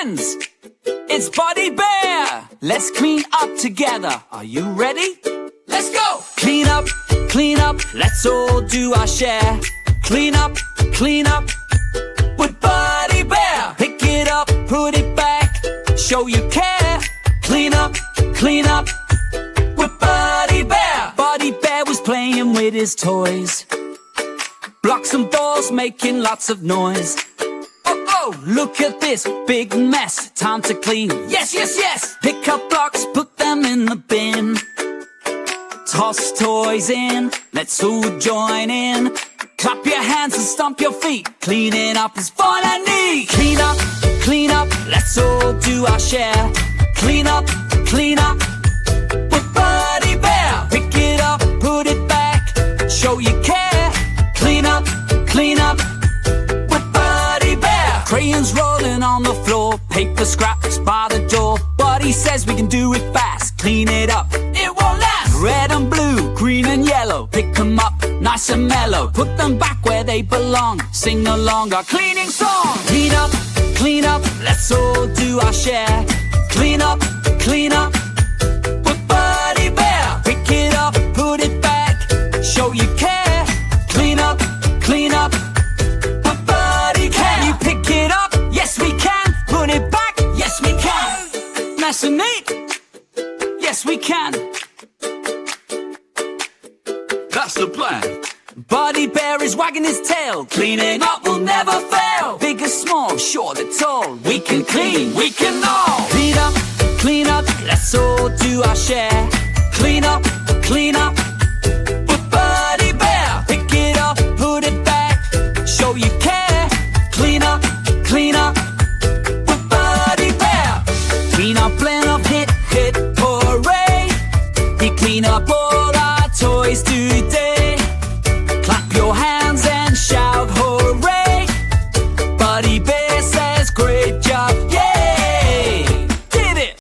friends, it's Buddy Bear. Let's clean up together. Are you ready? Let's go! Clean up, let's all do our share. Clean up with Buddy Bear. Pick it up, put it back, show you care. Clean up with Buddy Bear. Buddy Bear was playing with his toys. Blocks and balls making lots of noise. Oh, look at this big mess. Time to clean. Yes. Pick up blocks, put them in the bin. Toss toys in, let's all join in. Clap your hands and stomp your feet. Cleaning up is fun and neat. Clean up, let's all do our share. Clean up with Buddy Bear. Pick it up, put it back, show you care. Clean up with Buddy Bear. Crayons rolling on the floor, paper scraps by the door. Buddy says we can do it fast. Clean it up, it won't last. Red and blue, green and yellow, pick them up, nice and mellow. Put them back where they belong, sing along our cleaning song. Clean up, let's all do our share. Clean up with Buddy Bear. Pick it up, put it back, show you care. Clean up with Buddy Bear. Can you pick it up? Yes we can. Put it back? Yes we can. Nice and neat? Yes we can. That's the plan. Buddy Bear is wagging his tail. Cleaning up will never fail. Big or small, short or tall, we can clean, we can all. Clean up, let's all do our share. Clean up